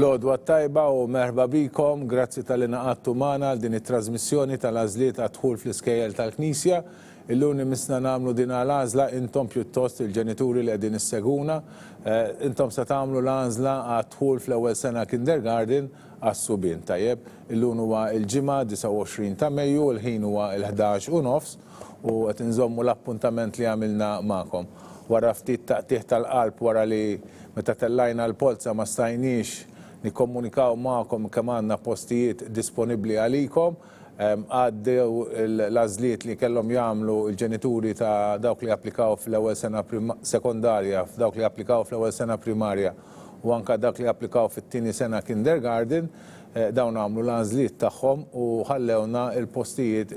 L-għodwa tajba u merħba bikom, grazzi tal-inaqattu magħna din it-trasmissjoni tal-għażliet għad-dħul fl-iskejjel tal-Knisja. Illum misna nagħmlu din l-għażla intom pjuttost il-ġenituri li qegħdin isseguna. Intom se tagħmlu l-għażla għad-dħul fl-ewwel sena kindergarten għas-subien. Tajjeb, illum huwa l-ġimgħa 29 ta' Mejju, il-ħin huwa l-11:30 u qed inżommu l-appuntament li għamilna magħkom. Wara ftit taqtih tal-qalb wara li meta tellajna l-polza ma stajniex nikkomunikaw magħkom kemm għandna postijiet disponibbli għalikom, għaddew l-għażliet li kellhom jagħmlu l-ġenituri ta' dawk li applikaw fl-ewwel sena sekondarja, f'dawk li applikaw fl-ewwel sena primarja u anke dak li applikaw fit-tieni sena kindergarten, dawn għamlu l-għażliet tagħhom u ħallewna l-postijiet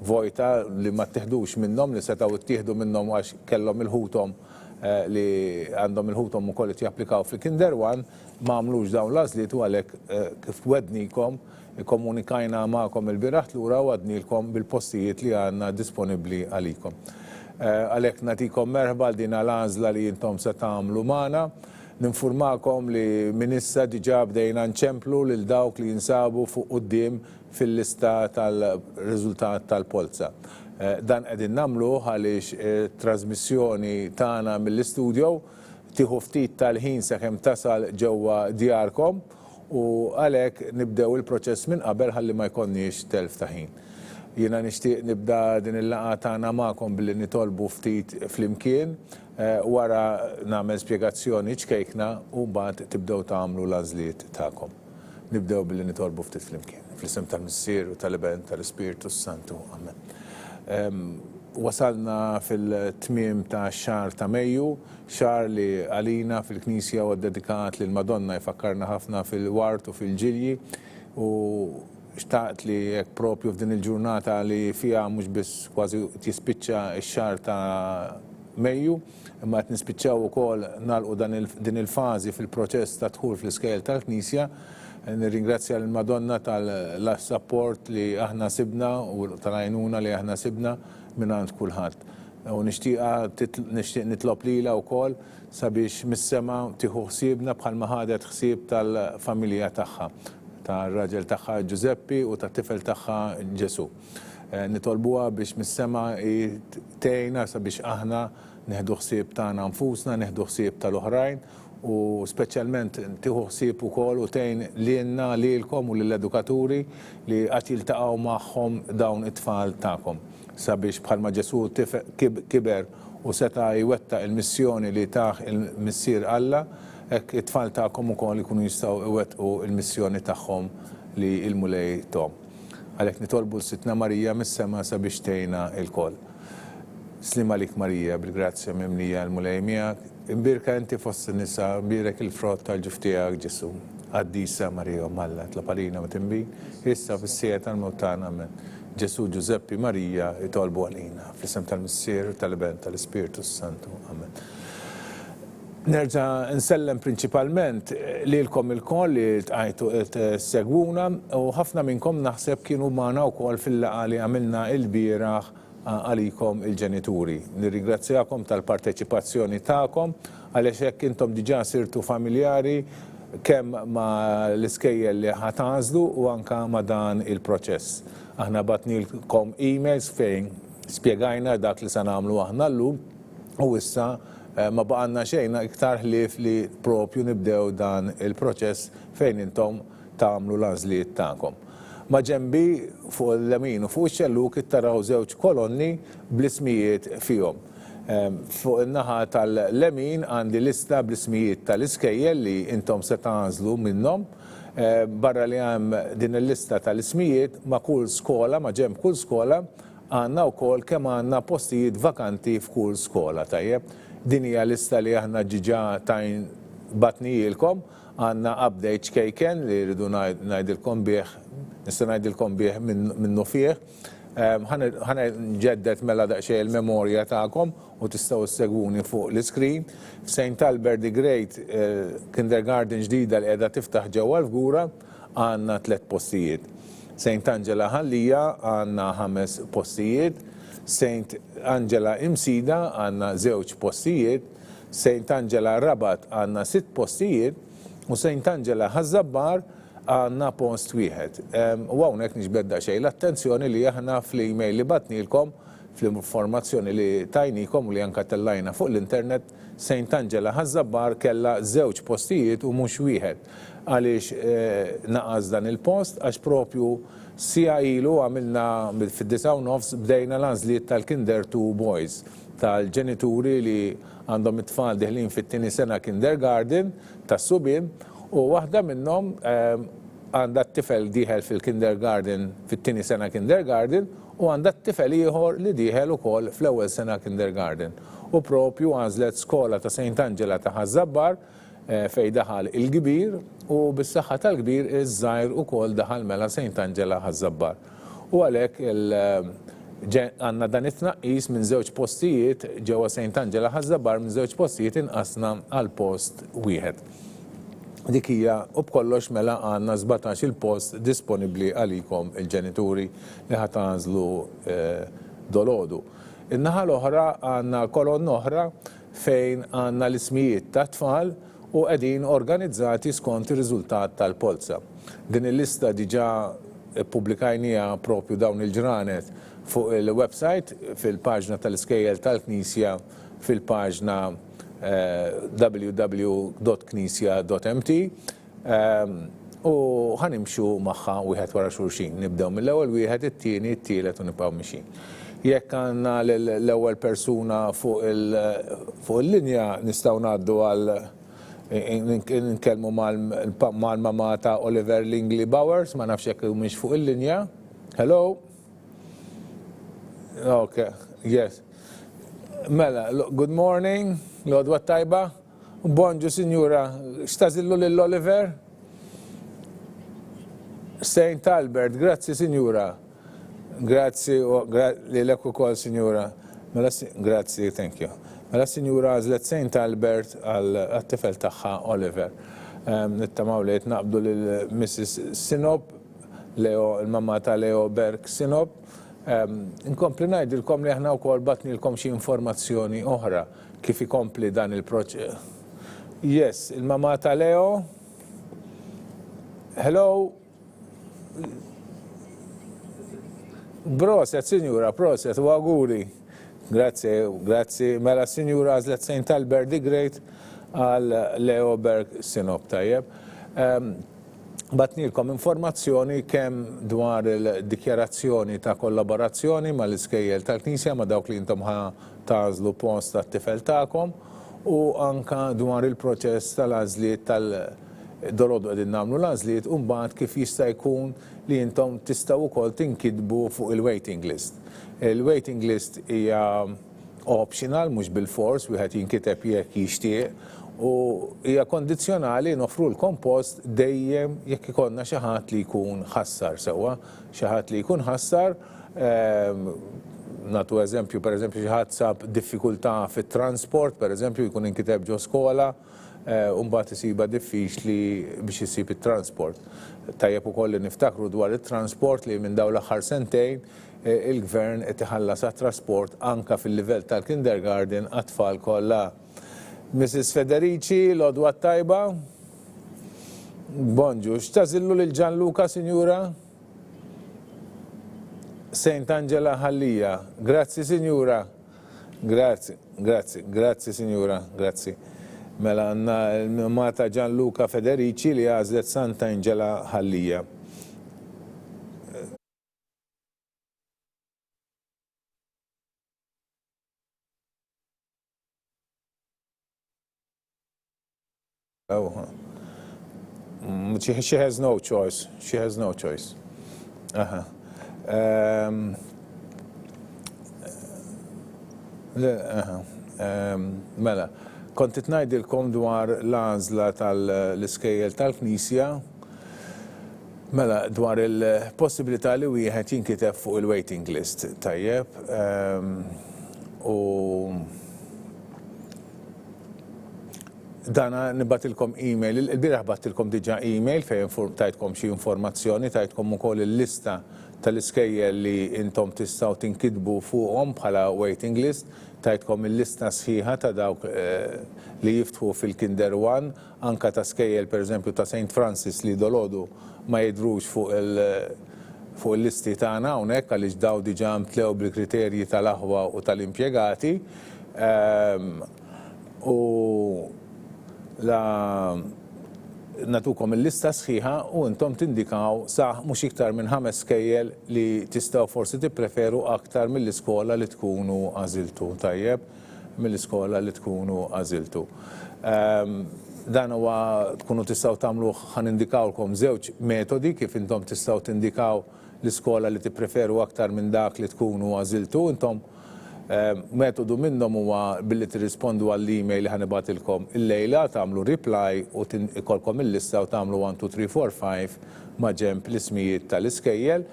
vojta li ma ttieħdux minnhom li setgħu ttieħdu minnhom għax kellhom il-ħuthom li għandhom il-ħuthom ukoll japplikaw fil-Kinder 1 ma għamlux dawn l-għażliet u għalhekk kif wednikom ikkomunikajna magħkom il-bieraħ lura u għadnilkom bil-postijiet li għandna disponibbli għalikom. Għalhekk nagħtikom merħba għal din l-għażla li intom se tagħmlu magħna. Ninfurmakom li minn issa diġà bdejna nċemplu lil dawk li jinsabu fuq quddiem fil-lista tal-riżultat tal-polza. Dan qegħdin nagħmlu għaliex trasmissjoni tagħna mill-istudju tieħu ftit tal-ħin sakemm tasal ġewwa djarkom u għalhekk nibdew il-proċess minn qabel ħalli ma jkollniex telf ta' ħin. Jiena nixtieq nibda din il-laqgħa tagħna magħkom billi nitolbu ftit flimkien wara nagħmel spjegazzjoni ċkejkna u mbagħad tibdew tagħmlu l-għażliet tagħkom. Nibdew billi nitolbu ftit flimkien. Fl-isem tal-Missier u tal-Iben tal-Ispiritu Santu. Amen. Wasalna fil-tmiem ta' xahar ta' Mejju, xahar li għalina fil-Knisja u dedikat lil Madonna jfakkarna ħafna fil-wart u fil-ġilji u xtaqt li jekk propju f'din il-ġurnata li fiha mhux biss kważi tispiċċa x-xahar ta' Mejju, imma qed nispiċċaw ukoll nagħlqu din il-fażi fil-proċess ta' dħul fl-iskejjel tal-Knisja. Nirringrazzja l-Madonna tal-support li aħna sibna u tal-għajnuna li aħna sibna mingħand kulħadd. U nixtieq nitlob lilha wkoll sabiex mis-sema tieħu ħsiebna bħalma ħadet ħsieb tal-familja tagħha, tar-raġel tagħha Giuseppi u tat-tifel tagħha Ġesu. Nitolbuha biex mis-sema tgħinna sabiex aħna neħdu ħsieb tagħna nfusna, neħdu ħsieb tal-oħrajn u speċjalment tieħu ħsieb ukoll u tgħin lilna lilkom u lill-edukaturi li qatt jiltaqgħu magħhom dawn it-tfal tagħkom sabiex bħalma Ġesu kiber u seta' jwettaq il-missjoni li tah il-Missier Alla, hekk it-tfal tagħkom ukoll ikunu jistgħu iwettqu il-missjoni tagħhom li ilmu lejthom. Għalhekk nitolbu l-Sitna Marija mis-sema sabiex tgħinna lkoll. Slim għalik Marija, bil-grazzja mimlija l-mulej miegħek, imbirka inti fost in-nisa, imbirek il-frott tal-ġuf tiegħek Ġesu. Qaddisa Marija Malla, tlapalina ma tinbin, issa fis-sija tal-mewt tagħna amen. Ġesu Giuseppi Marija jitolbu għalina, fl-isem tal-Missier tal-Iben tal-Ispiritu Santu. Amen. Nerġa' nsellem prinċipalment lilkom ilkoll li tqajtu segwuna u ħafna minnkom naħseb kienu magħna wkoll fil-laqgħa li għamilna l-bieraħ għalikom il-ġenituri. Nirringrazzjakom tal-parteċipazzjoni tagħkom għaliex hekk intom diġà sirtu familjari kemm ma l-iskejjel li ħatażlu u anke ma dan il-proċess. Aħna batnilkom emails fejn spjegajna dak li se nagħmlu aħna llum u issa ma baqanna xejn iktar ħlief li propju nibdew dan il-proċess fejn intom tagħmlu l-għażliet tagħkom. Ma ġembi fuq l-lemin u fuq ix-xelluk taraw żewġ kolonni bl-ismijiet fihom. Fuq in-naħa tal-lemin għandi lista bl-ismijiet tal-iskejjel li intom se tagħżlu minnhom. Barra li hemm din il-lista tal-ismijiet ma' kull skola, ma' ġemb kull skola, għandna wkoll kemm għandna postijiet vakanti f'kull skola tajjeb. Din hija lista li aħna ġiġa tajn batnijilkom, għandna update ċkejken li rridu ngħidilkom bih, nista' ngħidilkom bih minnu fih. Ħana nġeddet mela daqsxejn il-memorja tagħkom u tistgħu ssegwuni fuq l-iskrin. St. Albert the Great kindergarten ġdida li qiegħda tiftaħ ġewwa l-Fgura għandna 3 postijiet. St. Angela Ħallija għandna 5 postijiet. St. Angela Imsida għandna 2 postijiet. St. Angela Rabat għandna 6 postijiet. U St. Angela ħażabbar għandna post wieħed. U hawnhekk niġbedda xejn l-attenzjoni li aħna fl-email li batnilkom fl-informazzjoni li tajnikom u li anka tellajna fuq l-internet, St. Angela ħażabbar kellha żewġ postijiet u mhux wieħed. Għaliex naqas dan il-post għax propju sija ilu għamilna fid-9 bdejna l-għażliet tal-Kinder 2 Boys tal-ġenituri li għandhom it-tfal diħlin fit-tieni sena kindergarten tas-subien u waħda minnhom għandha t-tifel dieħel fil-kindergarten fit-tieni sena kindergarten u għandha t-tifel ieħor li dieħel ukoll fl-ewwel sena kindergarten. U propju għażlet skola ta' St. Angela ta' ħażabbar fejn daħal il-kbir u bis-saħħa tal-kbir iż-żgħir ukoll daħal mela St. Angela ħażabbar. U għalhekk għandna dan it-tnaqqis minn żewġ postijiet ġewwa St. Angela ħażabbar minn żewġ postijiet inqasna għal post wieħed. Dik hija u b'kollox mela għandna 17 il-post disponibbli għalikom il-ġenituri li ħadd għażlu dolodu. In-naħa l-oħra għandna kolonna oħra fejn għandna l-ismijiet ta' tfal u qegħdin organizzati skont ir-riżultat tal-polza. Din il-lista diġà ppubblikajnija propju dawn il-ġranet fuq il-website fil-paġna tal-iskejjel tal-Knisja fil-paġna www.knisja.mt u ħanimxu magħha wieħed wara xulxin. Nibdew mill-ewwel wieħed, it-tieni, it-tielet u nibqgħu mixin. Jekk għandna l-ewwel persuna fuq il-linja nistgħu ngħaddu għal nkellmu mal-mama ta' Oliver Lingley Bowers, ma nafx jekk mhix fuq il-linja. Hello? Okay, yes. Mela, good morning, l-għodwa tajba. Bonġu, sinjura, xtazillu l-Oliver? St. Albert, grazzi, sinjura. Grazzi, li l-ekku kol, sinjura. Mela, grazzi, thank you. Mela, sinjura, għazlet St. Albert għal-tifel taħħa Oliver. Nittamaw li jtnaqbdu l-Mrs. Sinop, il-mamma ta' Leo Berg Sinop. Inkompli ngħidilkom li aħna wkoll batnilkom xi informazzjoni oħra kif ikompli dan il-proċess. Yes, il-mamma ta' Leo. Hello. Proset, sinjura, proset, u auguri. Grazzi. Mela sinjura għażlet St. Albert the Great għal Leo Berg Sinop tajjeb. Batnilkom informazzjoni kemm dwar il-dikjarazzjoni ta' kollaborazzjoni mal-iskejjel tal-Knisja ma' dawk li intom tażlu post tat-tifel tagħkom u anka dwar il-proċess tal-għażliet tal-dolodu qegħdin nagħmlu l-għażliet u mbagħad kif jista' jkun li intom tistgħu wkoll tinkitbu fuq il-waiting list. Il-waiting list hija optional mhux bil-fors wieħed jinkiteb jekk jixtieq u hija kondizzjonali nofru l-kompost dejjem jekk ikollna xi ħadd li jkun ħassar sewwa, xi ħadd li jkun ħassar nagħtu eżempju pereżempju xi ħadd sab diffikultà fit-transport, pereżempju jkun inkiteb ġo skola u mbagħad isiba diffiċli biex isib it-transport. Tajjeb ukoll li niftakru dwar it-transport li minn dawn l-aħħar sentejn il-gvern qed iħallas għat-trasport anke fil-livell tal-kindergarten għat-tfal kollha. Mrs. Federici, l-għodwa tajba. Bonġu, xtazillu l-Gianluca, signora? St. Angela Ħallija. Grazzi, signora. Grazzi, signora. Grazzi. Mela għanna l-mata Gianluca Federici li għazlet St. Angela Ħallija. Oh, she has no choice. She has no choice. Mela, kontit ngħidilkom dwar l-għażla tal-iskejjel tal-Knisja, mela dwar il-possibilità li wieħed jinkiteb fuq il-waiting list tajjeb u dana nibatilkom email, il-biraħ battilkom diġa email fejn tajtkom xi informazzjoni, tajtkom ukoll il-lista tal-iskejjel li intom tistgħu tinkitbu fuqhom bħala waiting list, tajtkom il-lista sħiħa ta' dawk li jiftħu fil-Kinder 1, anka ta' skejjel pereżempju ta' St. Francis li dolodu ma jidhrux fuq il-listi tagħna hawnhekk għaliex daw diġà mtlew bil-kriterji tal-aħwa u tal-impjegati. U natukom il-lista sħiħa u intom tindikaw sa mhux iktar minn 5 skejjel li tistgħu forsi tippreferu aktar mill-iskola li tkunu għażiltu, tajjeb, mill-iskola li tkunu għażiltu. Dan huwa tkunu tistgħu tagħmlu ħanindikawlkom żewġ metodi kif intom tistgħu tindikaw l-iskola li tippreferu aktar minn dak li tkunu għażiltu. Intom metodu minnhom huwa billi tirrispondu għall-email li ħanibatilkom il-lejla, tagħmlu reply u ikolkom il-lista u tagħmlu 1, 2, 3, 4, 5 ma' ġenb l-ismijiet tal-iskejjel.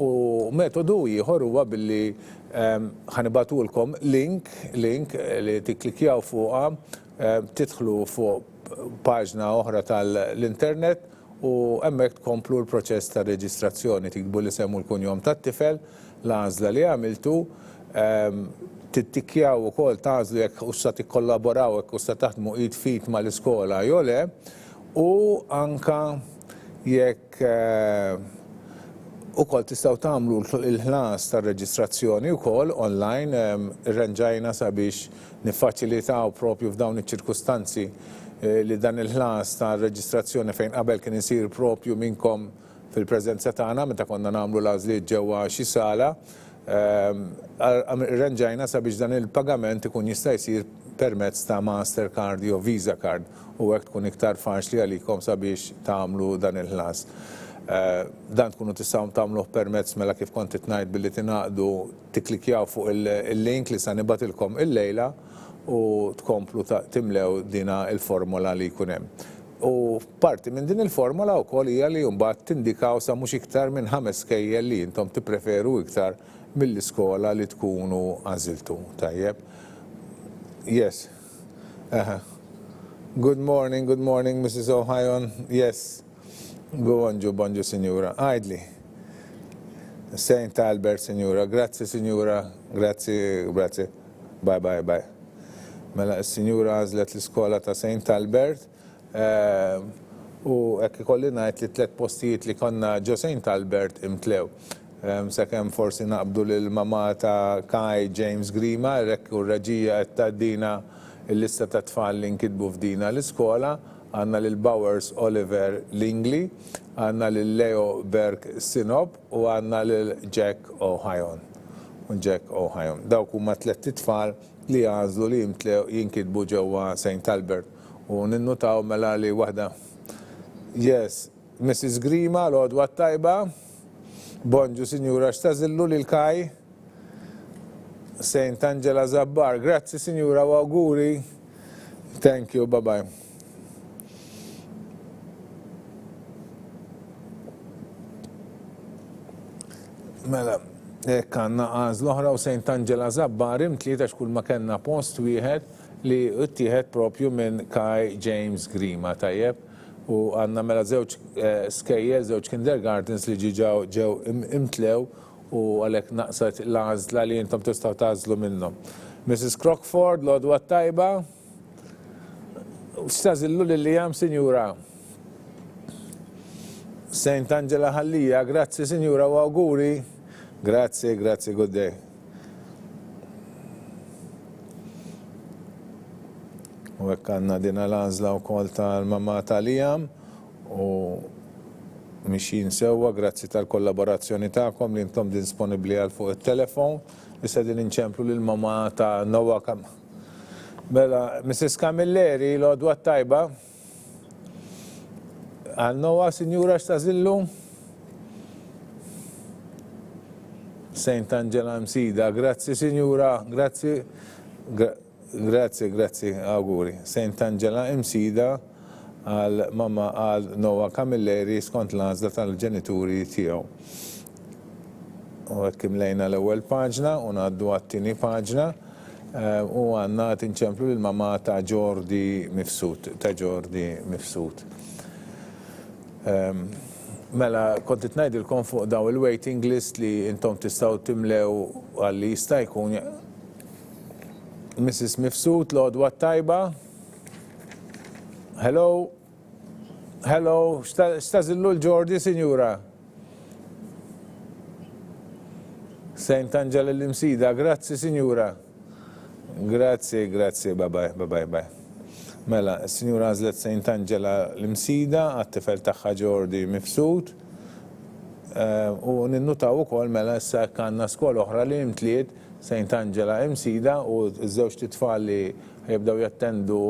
U metodu ieħor huwa billi ħanibatulkom link li tikklikjaw fuqha, tidħlu fuq paġna oħra tal-internet u hemmhekk tkomplu l-proċess ta' reġistrazzjoni, tikbu l-isem u l-kunjom tat-tifel, l-għażla li għamiltu, tittikjaw ukoll tażlu jekk u sa tikkollaboraw jekk u sa taħdmu id fit mal-iskola jew le, u anka jekk ukoll tistgħu tagħmlu l-ħlas tar-reġistrazzjoni wkoll online, irranġajna sabiex niffaċilitaw propju f'dawn iċ-ċirkustanzi li dan il-ħlas tar-reġistrazzjoni fejn qabel kien isir propju minnkom fil-preżenza tagħna meta konna nagħmlu l-għażliet ġewwa xi sala. Irranġajna sabiex dan il-pagament ikun jista' jsir permezz ta' Mastercard jew Visa card u hekk tkun iktar faċli għalikom sabiex tagħmlu dan il-ħlas. Dan tkunu tistgħu tagħmluh permezz mela kif kont ngħid billi tingħaqdu tikklikjaw fuq il-link li se nibatilkom il-lejla u tkomplu timlew dina il-formola li jkun hemm. U parti minn din il-formola wkoll hija li mbagħad tindikaw sa mhux iktar minn 5 skejjel li intom tippreferu iktar mill-iskola li tkunu għażiltu. Tajjeb. Yes. Good morning, Mrs. Ohayon. Yes. Bonġu, Signora. Għajdli. St. Albert, Signora. Grazie, Signora. Grazie. Bye. Mela, Signora għażlet l-iskola ta' St. Albert. U hekk ikolli ngħid li 3 postijiet li konna ġo St. Albert imtlew. Sakemm forsi naqbdu lill-mama ta' Kai James Grima, u r-raġija qed tgħaddina l-lista ta' tfal li nkitbu f'dina l-iskola, għandna lil Bowers Oliver Lingley, għandna lil Leo Berg Sinob u għandna lil Jack Ohayon. Dawk huma 3 tfal li għażlu li jinkitbu ġewwa St. Albert. U ninnutaw mela li waħda. Yes, Mrs. Grima, l-għodwa tajba. Bonġu, Signora, x'tażillu lil Kaj? St. Angela Zabbar. Grazzi, Signora, u auguri. Thank you, bye-bye. Mela, hekk għandna għażla oħra u St. Angela Zabbar imtliet għax kull ma kellna post wieħed li ttieħed propju minn Kai James Grima, tajjeb. U għandna mela żewġ skejjel, żewġ kindergartens li ġew imtlew u għalhekk naqsat l-għażla li intom tistgħu tagħżlu minnhom. Mrs. Crockford, l-għodwa tajba. X'tażillu lil-Liam, Sinjura? St. Angela Ħallija, grazzi, Sinjura, u auguri. Grazzi, good day. U hekk għandna din l-għażla wkoll tal-mamma ta' Liam u mixjin sewwa grazzi tal-kollaborazzjoni tagħkom li intom disponibbli għal fuq it-telefon. Issa din inċemplu lill-mamma ta' Noah Mela, Mrs. Camilleri, l-għodwa tajba. Għal Noah, Sinjura, x'tażillu? St. Angela Msida, grazzi, Sinjura, grazzi. Grazzi, auguri. St. Angela Msida għal mamma għal Noah Camilleri skont l-għażla tal-ġenituri tiegħu. U hekk imlejna l-ewwel paġna u ngħaddu għat-tieni paġna u għandna tinċemplu lill-mamma ta' Jordi Mifsud, Mela, kontit ngħidilkom fuq daw il-waiting list li intom tistgħu timlew għalli jista' jkun Mrs. Mifsud, l-għodwa tajba. Hello? Hello? Xtażillu l-Ġordi, Sinjura? Saint Angela l-Imsida, grazzi, Sinjura. Grazzi, bye. Mela, Sinjura għazlet Saint Angela l-Imsida, għat-tifel taħħa Ġordi Mifsud. U ninnutaw ukoll mela issa kanna skola oħra li imtliet Saint Angela Imsida u ż-żewġ titfal li jibdaw jattendu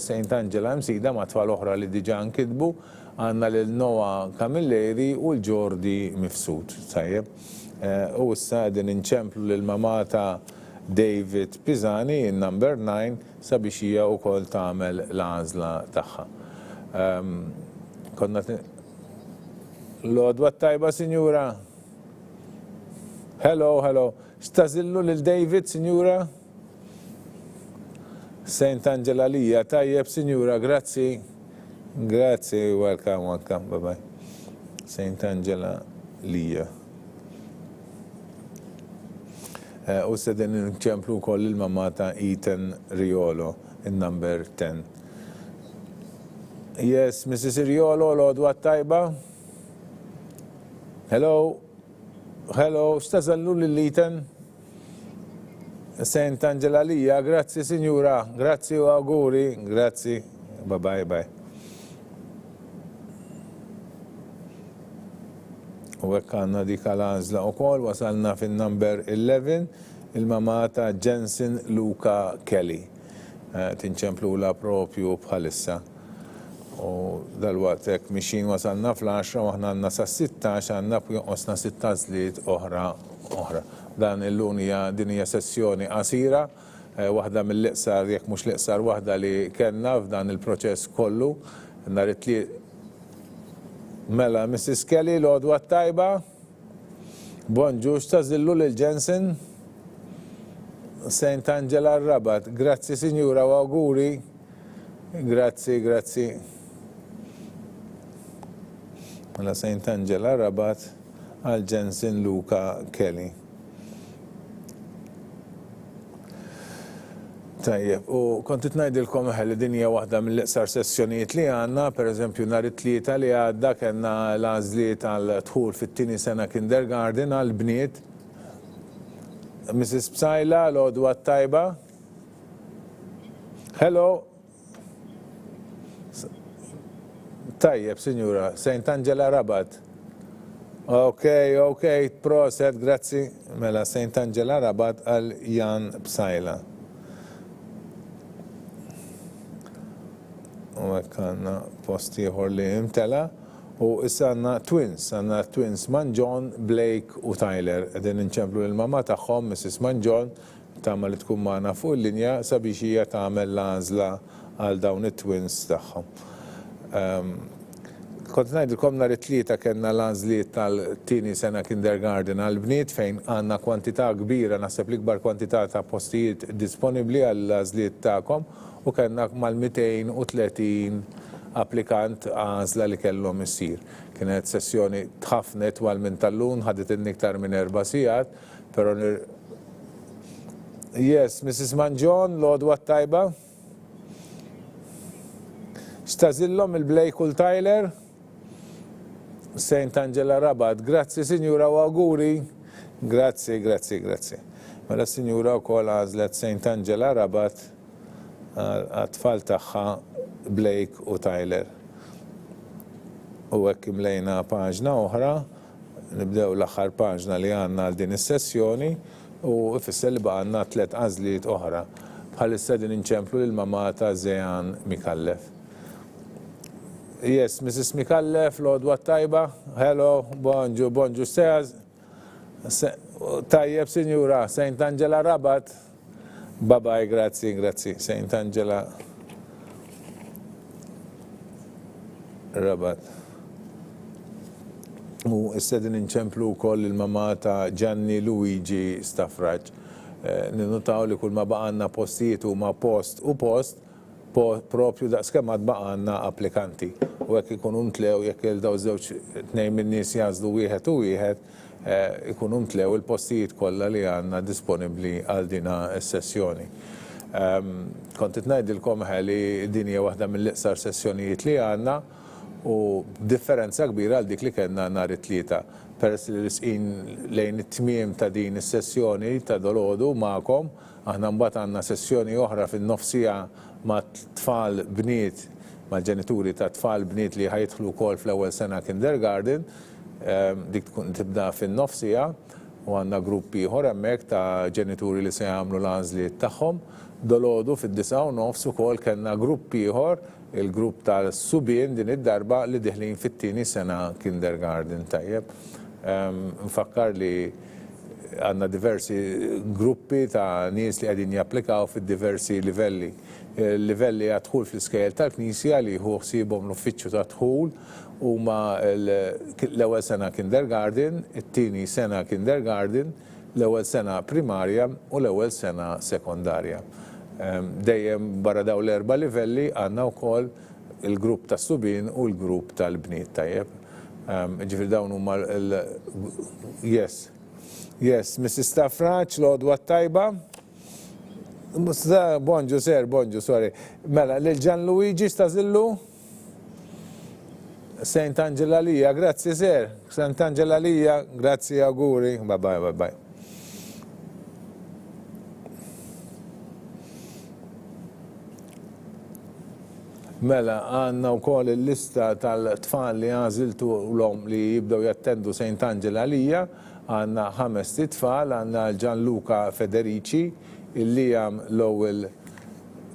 Saint Angela Imsida ma' tfal oħra li diġà nkitbu għandna lil Noah Camilleri u l-Ġordi Mifsud. Tajjeb. U issa qegħdin inċemplu lil mamata David Pisani, number 9, sabiex hija wkoll tagħmel l-għażla tagħha. Konna l-għodwa tajba, Sinjura? Hello. Xtażillu lil David, Sinjura? Saint Angela Lija, tajjeb, Sinjura, grazzi. Grazzi, welcome, bye. Saint Angela Lija. U sedin nċemplu koll il-mamata Ethan Riolo, il-number 10. Yes, Mrs. Riolo, l-għodwa tajba? Hello, xtazallu l-Ethan? Saint Angela Lija, grazzi, Sinjura, grazzi u auguri, grazzi, bye. U hekk għandna dik għal-għażla wkoll wasalna fin-number 11 il-mamata Jensen Luca Kelly. Tinċemplula propju bħalissa. U dal-waqt hekk mixin wasalna fl-10 u aħna għandna sas-16 għandna jonqosna 6 għażliet oħra. Dan il-lunija din hija sessjoni qasira, waħda mill-iqsar jekk mhux l-iqsar waħda li kellna f'dan il-proċess kollu. Nhar it-tliet Mela, Mrs. Kelly, l-għodwa tajba. Bonġu, xtażillu lil-Jensen. Saint Angela Rabat. Grazzi, Sinjura, u auguri. Grazzi. Mela, Saint Angela Rabat għal Jensen Luca Kelly. Tajjeb, u kontit ngħidilkom li din hija waħda mill-iqsar sessjonijiet li għandna, pereżempju nhar it-tlieta li għadda kellna l-għażliet għal dħul fit-tieni sena kindergarten għal bniet. Mrs. Bsajla, l-għodwa tajba. Hello. Tajjeb, Sinjura, Saint Angela Rabat. Ok, proset, grazzi. Mela, Saint Angela Rabat għal Jan Bsajla. U għanna posti ieħor li imtela u issa għanna twins Manjon, Blake u Tyler. Għedin nċemplu l-mama tagħhom, Mrs. Manjon, tagħmel li tkun magħna fuq il-linja sabiex hija tagħmel l-għażla għal dawn it-twins tagħhom. Kont ngħidilkom nhar it-tlieta kellna l-għażliet tal-tieni sena kindergarten għal bniet fejn għandna kwantità kbira, naħseb l-ikbar kwantità ta' postijiet disponibbli għall-għażliet tagħkom u kellna mal-230 applikant għażla li kellhom issir. Kienet sessjoni tħafnet twal minn tal-lum, ħadet iktar minn 4 sigħat, però Yes, Mrs. Manjon, l-għodwa tajba. Xtażillhom il-Blake u l-Tyler. Saint Angela Rabat, grazzi Sinjura u auguri. Grazzi. Mela Sinjura wkoll għażlet Saint Angela Rabat għat-tfal tagħha Blake u Tyler. U hekk imlejna paġna oħra, nibdew l-aħħar paġna li għandna għal din is-sessjoni u ifisser li baqgħna 3 għażliet oħra. Bħalissa din inċemplu lill-mama ta' Zejan Mikallef. Yes, Mrs. Mikallef, l-għodwa tajba. Hello, bonġu, Seaz. Tajjeb, Sinjura, Saint Angela Rabat. Bye, grazzi, Saint Angela Rabat. U s-sedin inċemplu wkoll il-mama ta' Gianni Luigi Staffraġ. Ninnotaw li kull ma baqanna postijiet huma post propju daqskemm għad baqa' għandna applikanti. U hekk ikunu mtlew jekk il-daw żewġ tnejn min-nies jażlu wieħed u wieħed, ikunu mtlew il-postijiet kollha li għandna disponibbli għal dina s-sessjoni. Kont qed ngħidilkom li din hija waħda mill-iqsar sessjonijiet li għandna u differenza kbira għal dik li kellna nhar it-tlieta. Peress li risqin lejn it-tmiem ta' din is-sessjoni ta' dolodu magħkom, aħna mbagħad għandna sessjoni oħra fin-nofsija ma' tfal bniet, ma' ġenituri ta' tfal bniet li ħajtħlu wkoll fl-ewwel sena kindergarten, dik tkun tibda fin-nofsija u għandna gruppi ieħor hemmhekk ta' ġenituri li se jagħmlu l-għażliet tagħhom. Dolodu fid-9:30 ukoll kellna grupp ieħor, il-grupp tal-subien din id-darba li diħlin fit-tieni sena kindergarten tajjeb. Nfakkar li għandna diversi gruppi ta' nies li qegħdin japplikaw fid-diversi livelli. Il-livelli għadħul fl-iskejjel tal-Knisja li jieħu ħsiebhom l-uffiċċju ta' dħul huma l-ewwel sena kindergarten, it-tieni sena kindergarten, l-ewwel sena primarja u l-ewwel sena sekondarja. Dejjem barra dawn l-erba' livelli għandna wkoll il-grupp tas-subien u l-grupp tal-bniet tajjeb. Ġifieri dawn huma yes, Mrs. Staffraċ, l-għodwa tajba. Bonġu, sorry. Mela, l-Gianluigi Stazillu? Saint Angela Lija, grazzi ser. Saint Angela Lija, grazzi auguri. Bye. Mela, għanna wkoll il-lista tal-tfal li għażiltu l-om li jibdew jattendu Saint Angela Lija, għanna 5 tfal, għanna Gianluca Federici, il-Liam Lowell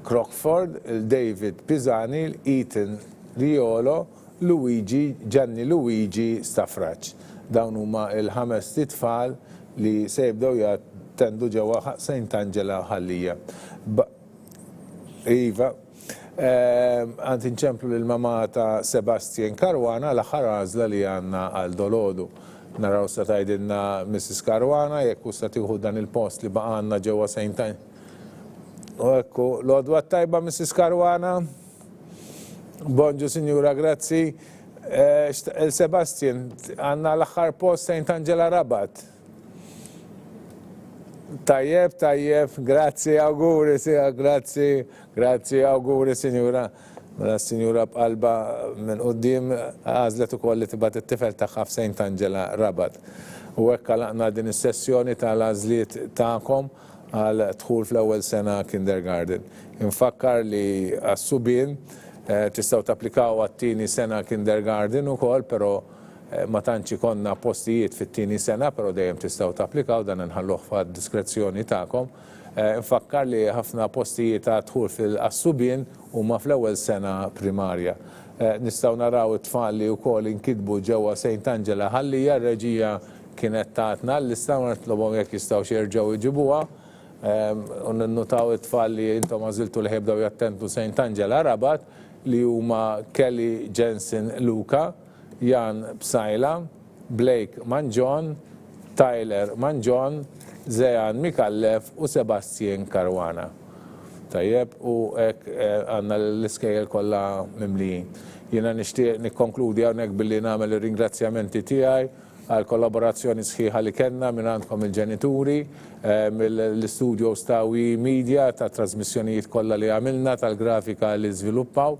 Crockford, il-David Pisani, il-Ethan Riolo, Gianni Luigi Staffraċ. Dawn huma il-5 tfal li se jibdew jattendu ġewwa Saint Angela Ħallija. Iva, għand inċemplu l-mama ta' Sebastian Karwana l-aħħar għażla li għandna għal dolodu. Naraw sa tgħidilna Mrs. Karwana jekk sta tieħu dan il-post li baqa' għandna ġewwa Saint Angela. U ekku, l-għodwa tajba Mrs. Karwana. Bonġu, Sinjura, grazzi. Sebastian, għandna l-aħħar post Saint Angela Rabat. Tajjeb, grazzi, auguri, grazzi, auguri, Sinjura. Mela Sinjura b'qalba minn quddiem għażlet ukoll li tibgħat it-tifel tagħha f'Saint Angela Rabat. U hekk għalaqna din is-sessjoni tal-għażliet tagħkom għal dħul fl-ewwel sena kindergarten. Infakkar li għas-subien tistgħu tapplikaw għat-tieni sena kindergarten ukoll, però ma tantx ikollna postijiet fit-tieni sena, però dejjem tistgħu tapplikaw dan inħalluh fad-diskrezzjoni tagħkom. Nfakkar li ħafna postijiet ta' dħul fil-qassubien huma fl-ewwel sena primarja. Nistgħu naraw it-tfal li wkoll inkitbu ġewwa Saint Angela Ħallija, r-reġija kienet tatna l-lista u nitlobhom jekk jistgħu jerġgħu jġibuha. U nnutaw it-tfal li intom għażiltu li ħibdew jattendu Saint Angela Rabat li huma Kelly Jensen Luka, Jan Bsajla, Blake Manjon, Tyler Manjon, Zejan Mikallef u Sebastian Karwana. Tajjeb, u hekk għandna l-iskejjel kollha mimlijin. Jiena nixtieq nikkonkludi hawnhekk billi nagħmel ir-ringrazzjamenti tiegħi għal kollaborazzjoni sħiħa li kellna minn għandkom il-ġenituri, mill-Studio Stawi Media ta' trasmissjonijiet kollha li għamilna tal-grafika li żviluppaw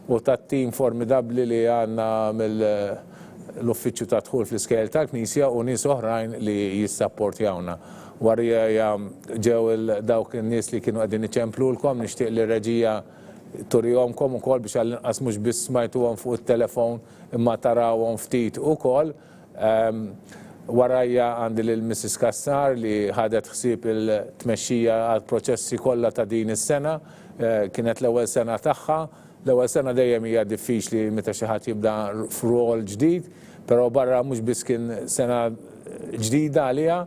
u tat-tim formidabbli li għandna mill-uffiċċju ta' dħul fl-iskejjel tal-Knisja u nies oħrajn li jissapportjawna. Warja ġew dawk in-nies li kienu qegħdin iċemplulkom, nixtieq li r-reġija turihomkom ukoll biex għall-inqas mhux biss smajtuhom fuq it-telefon imma tarawhom ftit ukoll. Warajja għandi lil Mrs. Kassar li ħadet ħsieb il-tmexxija għall-proċessi kollha ta' din is-sena, kienet l-ewwel sena tagħha. L-ewwel sena dejjem hija diffiċli meta xi ħadd jibda f'rol ġdid, però barra mhux biss kien sena ġdida għaliha,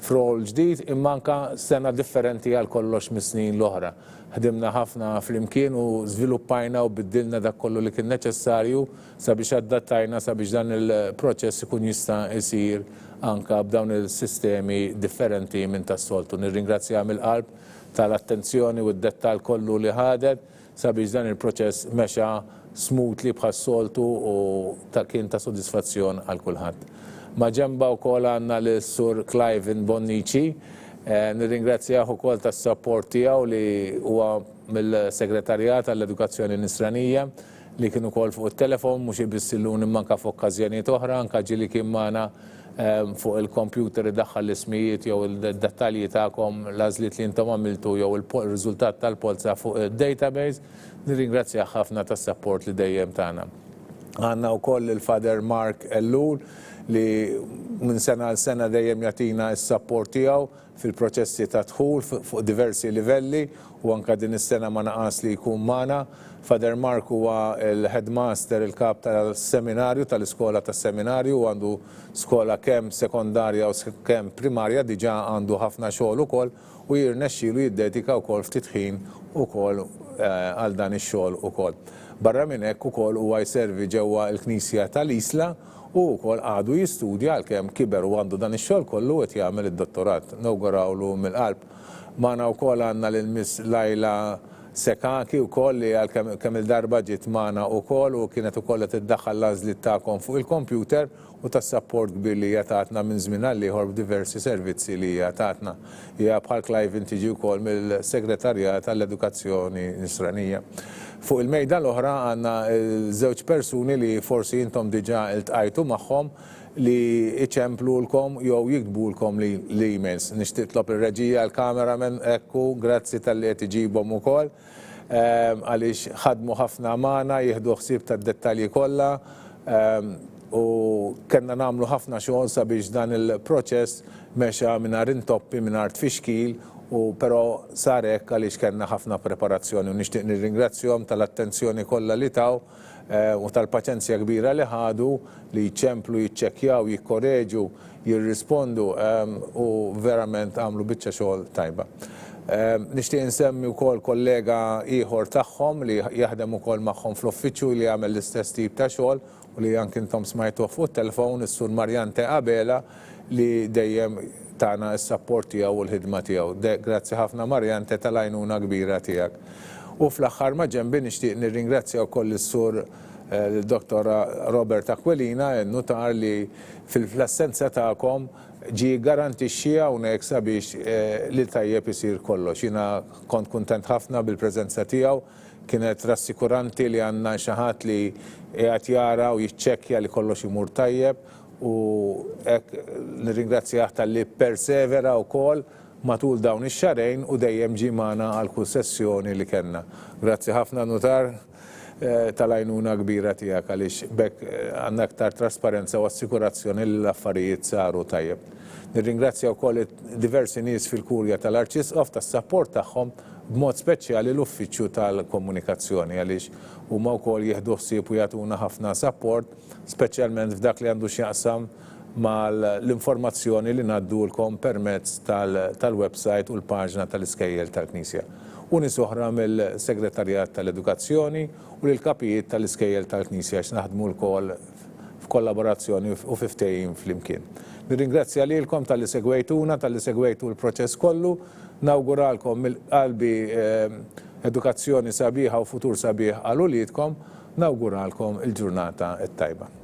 f'rol ġdid, imma anke sena differenti għal kollox mis-snin l-oħra. Ħdimna ħafna flimkien u żviluppajna u biddilna dak kollu li kien neċessarju sabiex adattajna sabiex dan il-proċess ikun jista' jsir anke b'dawn il-sistemi differenti minn tas-soltu. Nirringrazzja mill-qalb tal-attenzjoni u d-dettall kollu li ħadet. sabiex dan il-proċess mexa smoothly bħas-soltu u kien ta' sodisfazzjon għal kulħadd. Ma' ġemba wkoll għandna l-Sur Clive Bonnici, nirringrazzjah ukoll tas-support tiegħu li huwa mill-Segretarjat tal-Edukazzjoni Nisranija li kienu ukoll fuq it-telefon mhux biss illum imma fuq okkażjonijiet oħra, anke ġieli kien magħna fuq il-kompjuter iddaħħal l-ismijiet jew il-dettalji tagħkom l-għażliet li intom għamiltu jew il-riżultat tal-polza fuq il-database, nirringrazzjah ħafna tas-support li dejjem tagħna. Għandna wkoll il-Father Mark Ellul li minn sena għal sena dejjem jagħtina s-support tiegħu fil-proċessi ta' dħul fuq diversi livelli u anke din is-sena ma naqas li jkun magħna. Father Mark huwa il-headmaster, il-kap tal-seminarju, tal-iskola tas-seminarju, u għandu skola kemm sekondarja u kemm primarja, diġà għandu ħafna xogħol ukoll u jirnexxielu jiddedika wkoll ftit ħin ukoll għal dan ix-xogħol ukoll. Barra minn hekk ukoll huwa jservi ġewwa l-Knisja tal-Isla u wkoll għadu jistudja għalkemm kiber u għandu dan ix-xogħol kollu qed jagħmel id-dottorat. Nawgurawlu mill-qalb. Magħna wkoll għandna lil Miss Lajla Sekaki wkoll li kemm il-darba ġiet magħna wkoll u kienet ukoll qed iddaħħal l-għażliet tagħkom fuq il-kompjuter u tas-support kbir li hija tatna minn żmien għal ieħor b'diversi servizzi li hija tatna. Hija bħal Clive tiġi wkoll mill-Segretarjat tal-Edukazzjoni Nisranija. Fuq il-mejda l-oħra għandna żewġ persuni li forsi intom diġà iltqajtu magħhom li iċemplulkom jew jiktbulkom l-emails. Nixtieq nitlob ir-reġija l-kameraman ekku, grazzi tal-li qed iġibhom ukoll għaliex ħadmu ħafna magħna, jieħdu ħsieb tad-dettalji kollha u kellna nagħmlu ħafna xogħol sabiex dan il-proċess mexa mingħajr intoppi mingħajr tfixkil u però sar hekk għaliex kellna ħafna preparazzjoni u nixtieq nirringrazzjahom tal-attenzjoni kollha li taw u tal-paċenzja kbira li ħadu li jċemplu, jiċċekkjaw, jikkoreġu, jirrispondu u verament għamlu biċċa xogħol tajba. Nixtieq insemmi wkoll kollega ieħor tagħhom li jaħdem ukoll magħhom fl-uffiċċju li jagħmel l-istess tip ta' xogħol u li anke intom smajtuh fuq it-telefon is-Sur Marjante Qabela li dejjem tagħna s-support tiegħu u l-ħidma tiegħu. Grazzi ħafna Marjante tal-għajnuna kbira tiegħek. U fl-aħħar ma' ġenbi nixtieq nirringrazzja wkoll is-Sur il-Dr. Robert Aquilina, notar li fil-assenza tagħkom ġi garantixxija hawnhekk sabiex li tajjeb isir kollox. Jiena kont kuntent ħafna bil-preżenza tiegħu, kienet rassikuranti li għandna xi ħadd li qiegħed jara u jiċċekkja li kollox imur tajjeb u hekk nirringrazzjah tal-li persevera wkoll matul dawn ix-xarejn u dejjem ġie magħna għal kull sessjoni li kellna. Grazzi ħafna notar tal-għajnuna kbira tiegħek għaliex bekk għandna aktar trasparenza u assikurazzjoni li l-affarijiet saru tajjeb. Nirringrazzja wkoll diversi nies fil-Kurja tal-Arċisqof tas-support tagħhom b'mod speċjali l-Uffiċċju tal-Komunikazzjoni għaliex huma wkoll jieħdu ħsieb u jagħtuna ħafna support, speċjalment f'dak li għandu x'jaqsam mal-informazzjoni li ngħaddulkom permezz tal-website u l-paġna tal-iskejjel tal-Knisja. U nies oħra mill-Segretarjat tal-Edukazzjoni u lill-kapijiet tal-iskejjel tal-Knisja għax naħdmu l-kol f'kollaborazzjoni u ftehim flimkien. Nirringrazzja lilkom tal-li segwejtuna, tal-li segwejtu l-proċess kollu, nawguralkom mill-qalbi edukazzjoni sabiħa u futur sabiħ għal uliedkom, nawguralkom il-ġurnata t-tajba.